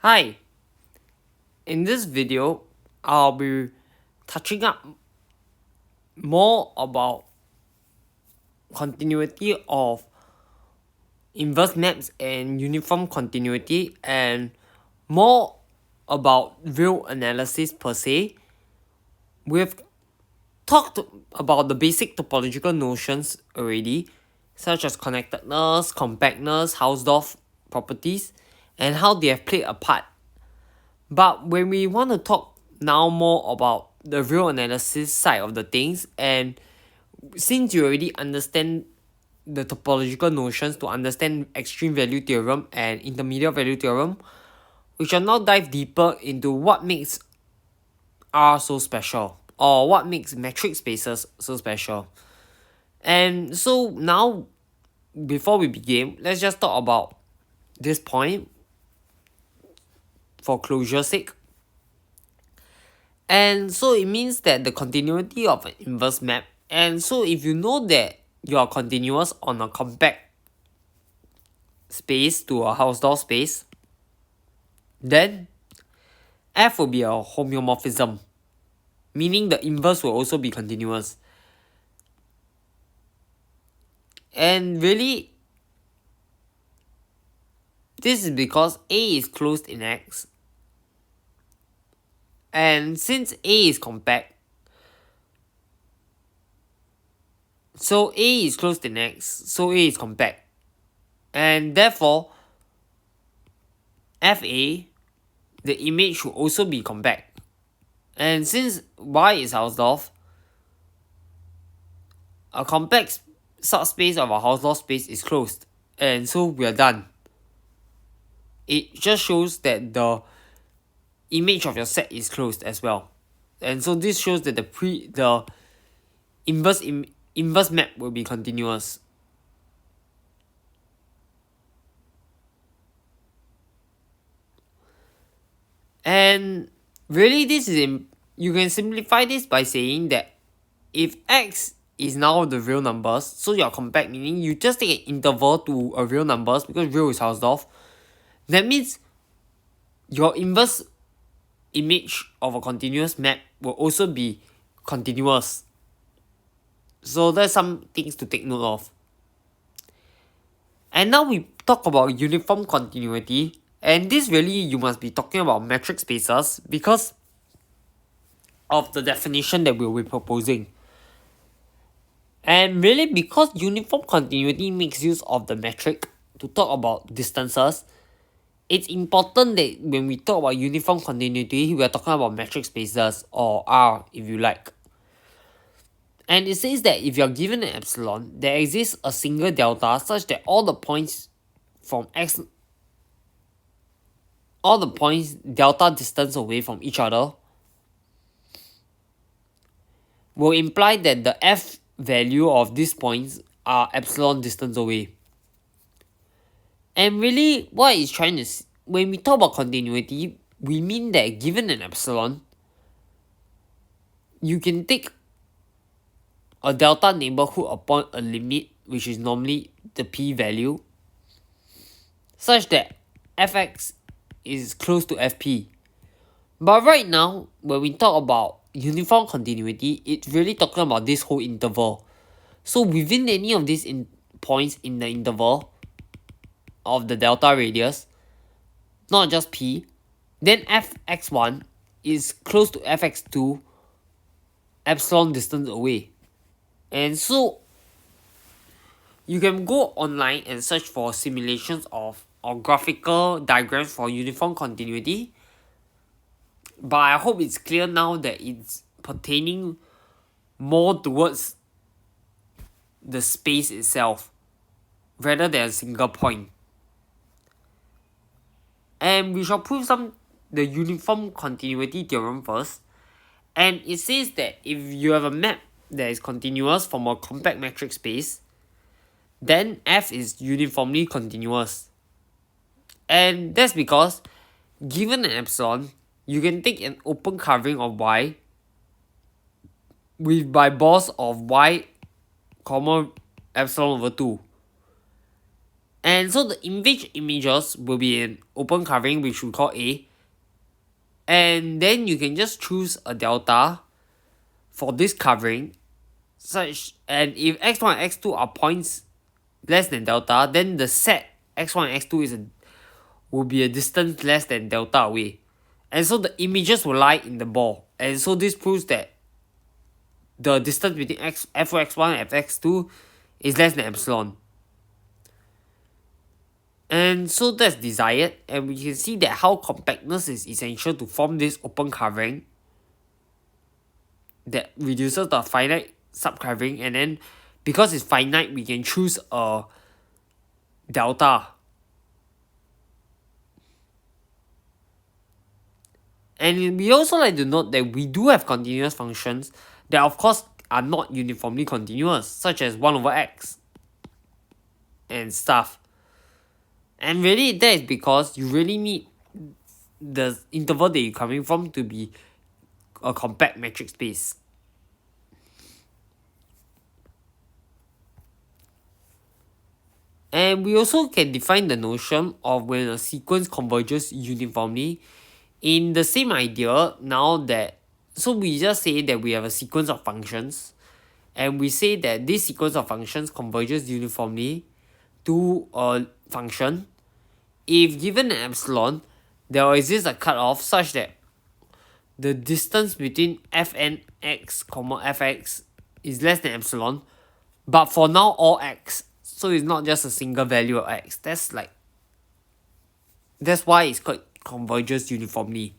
Hi, in this video, I'll be touching up more about continuity of inverse maps and uniform continuity and more about real analysis per se. We've talked about the basic topological notions already, such as connectedness, compactness, Hausdorff properties, and how they have played a part. But when we want to talk now more about the real analysis side of the things, and since you already understand the topological notions to understand extreme value theorem and intermediate value theorem, we shall now dive deeper into what makes R so special, or what makes metric spaces so special. And so now, before we begin, let's just talk about this point for closure's sake. And so it means that the continuity of an inverse map, and so if you know that you are continuous on a compact space to a Hausdorff space, then F will be a homeomorphism, meaning the inverse will also be continuous. And really, this is because A is closed in X, and since A is compact, so A is closed in X, so A is compact, and therefore FA, the image should also be compact. And since Y is Hausdorff, a compact subspace of a Hausdorff space is closed, and so we are done. It just shows that the image of your set is closed as well. And so this shows that the inverse map will be continuous. And really, you can simplify this by saying that if X is now the real numbers, so you're compact, meaning you just take an interval to a real numbers because real is Hausdorff, that means your inverse image of a continuous map will also be continuous. So there's some things to take note of. And now we talk about uniform continuity, and this really you must be talking about metric spaces because of the definition that we'll be proposing. And really, because uniform continuity makes use of the metric to talk about distances, it's important that when we talk about uniform continuity, we are talking about metric spaces, or R if you like. And it says that if you're given an epsilon, there exists a single delta such that all the points delta distance away from each other will imply that the f value of these points are epsilon distance away. And really, what it's trying to when we talk about continuity, we mean that given an epsilon, you can take a delta neighborhood upon a limit, which is normally the p value, such that fx is close to fp. But right now, when we talk about uniform continuity, it's really talking about this whole interval. So within any of these points in the interval of the delta radius, not just p, then fx1 is close to fx2 epsilon distance away. And so you can go online and search for simulations of or graphical diagrams for uniform continuity, but I hope it's clear now that it's pertaining more towards the space itself rather than a single point. And we shall prove the uniform continuity theorem first. And it says that if you have a map that is continuous from a compact metric space, then F is uniformly continuous. And that's because given an epsilon, you can take an open covering of Y with by boss of Y comma epsilon over 2. And so the images will be an open covering, which we call A. And then you can just choose a delta for this covering, and if x1 and x2 are points less than delta, then the set x1 and x2 will be a distance less than delta away. And so the images will lie in the ball. And so this proves that the distance between f(x1) and f(x2) is less than epsilon. And so that's desired, and we can see that how compactness is essential to form this open covering that reduces the finite subcovering, and then because it's finite, we can choose a delta. And we also like to note that we do have continuous functions that of course are not uniformly continuous, such as 1 over x and stuff. And really that is because you really need the interval that you're coming from to be a compact metric space. And we also can define the notion of when a sequence converges uniformly in the same idea now that, so we just say that we have a sequence of functions, and we say that this sequence of functions converges uniformly to a function if given an epsilon, there exists a cutoff such that the distance between fnx, fx is less than epsilon, but for now all x, so it's not just a single value of x. That's why it's called converges uniformly.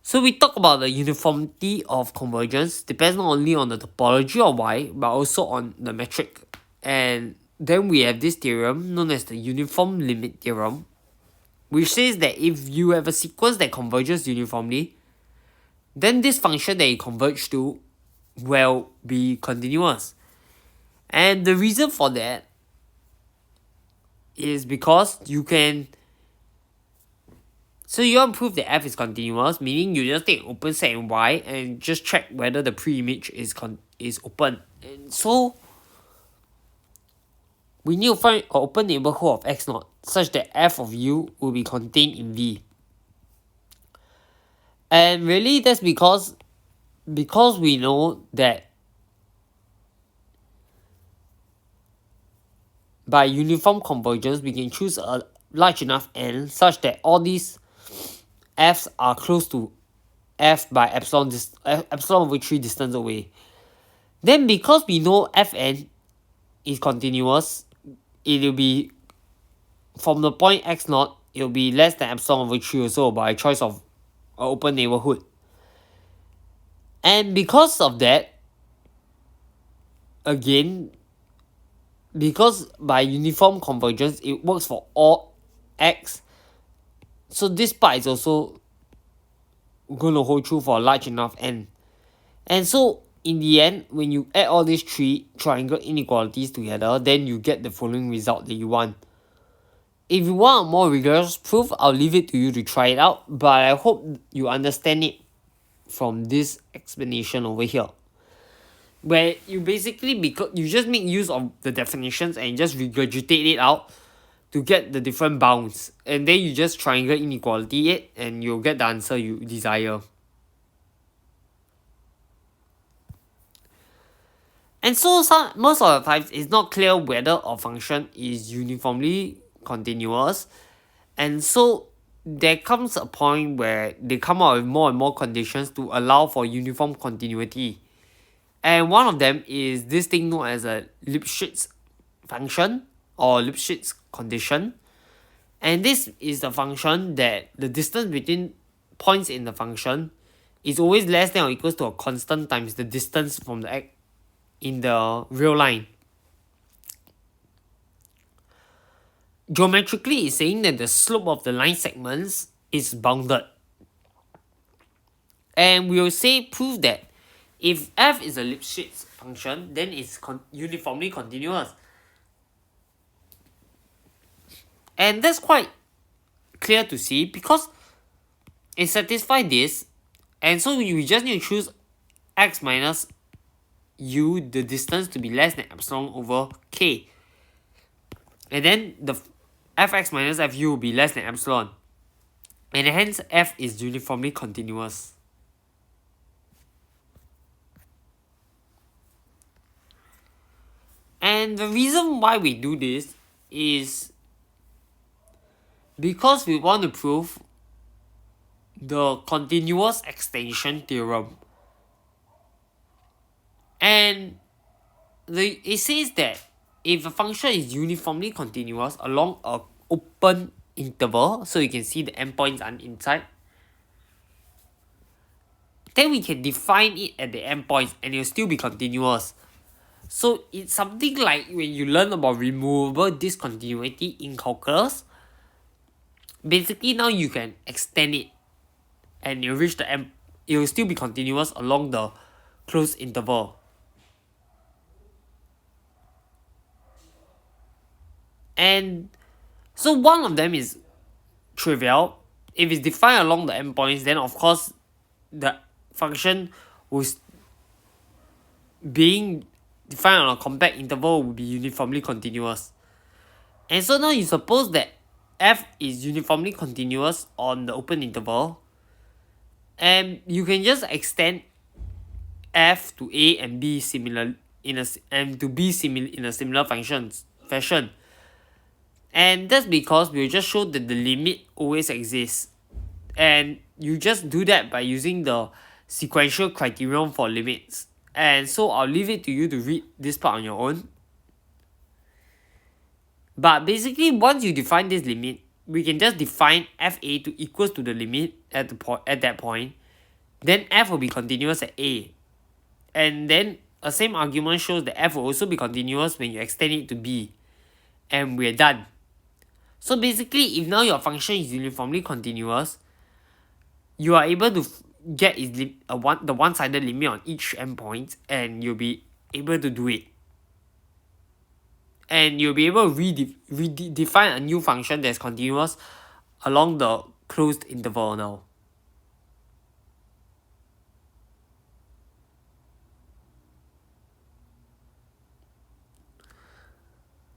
So we talk about the uniformity of convergence depends not only on the topology of y, but also on the metric. And then we have this theorem known as the uniform limit theorem, which says that if you have a sequence that converges uniformly, then this function that you converge to will be continuous. And the reason for that is because you can, so you want to prove that f is continuous, meaning you just take an open set in y and just check whether the pre-image is open. And so we need to find an open neighborhood of x0 such that f of u will be contained in V. And really that's because we know that by uniform convergence we can choose a large enough n such that all these f's are close to f by epsilon over 3 distance away. Then because we know fn is continuous, it will be from the point x0, it will be less than epsilon over 3 also by choice of an open neighborhood. And because of that, again, because by uniform convergence it works for all x, so this part is also going to hold true for a large enough n. And so in the end, when you add all these 3 triangle inequalities together, then you get the following result that you want. If you want a more rigorous proof, I'll leave it to you to try it out, but I hope you understand it from this explanation over here, where you basically, because you just make use of the definitions and just regurgitate it out to get the different bounds, and then you just triangle inequality it and you'll get the answer you desire. And so most of the times it's not clear whether a function is uniformly continuous, and so there comes a point where they come out with more and more conditions to allow for uniform continuity. And one of them is this thing known as a Lipschitz function or Lipschitz condition. And this is the function that the distance between points in the function is always less than or equals to a constant times the distance from the in the real line. Geometrically, it's saying that the slope of the line segments is bounded. And we will say prove that if f is a Lipschitz function, then it's uniformly continuous. And that's quite clear to see because it satisfies this, and so we just need to choose x minus u, the distance, to be less than epsilon over k. And then the fx minus fu will be less than epsilon. And hence f is uniformly continuous. And the reason why we do this is because we want to prove the continuous extension theorem. And it says that if a function is uniformly continuous along a open interval, so you can see the endpoints are inside, then we can define it at the endpoints and it will still be continuous. So it's something like when you learn about removable discontinuity in calculus. Basically now you can extend it and you reach the end, it will still be continuous along the closed interval. And so one of them is trivial. If it's defined along the endpoints, then of course the function was being defined on a compact interval will be uniformly continuous. And so now you suppose that f is uniformly continuous on the open interval, and you can just extend f to a and b similar and to b similar in a similar fashion. And that's because we'll just show that the limit always exists. And you just do that by using the sequential criterion for limits. And so I'll leave it to you to read this part on your own. But basically, once you define this limit, we can just define fa to equals to the limit at that point. Then f will be continuous at a. And then a same argument shows that f will also be continuous when you extend it to b. And we're done. So basically, if now your function is uniformly continuous, you are able to get the one-sided limit on each endpoint, and you'll be able to do it. And you'll be able to redefine a new function that's continuous along the closed interval now.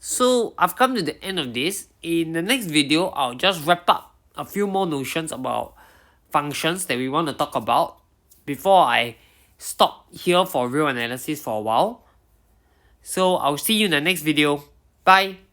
So I've come to the end of this. In the next video, I'll just wrap up a few more notions about functions that we want to talk about before I stop here for real analysis for a while. So I'll see you in the next video. Bye.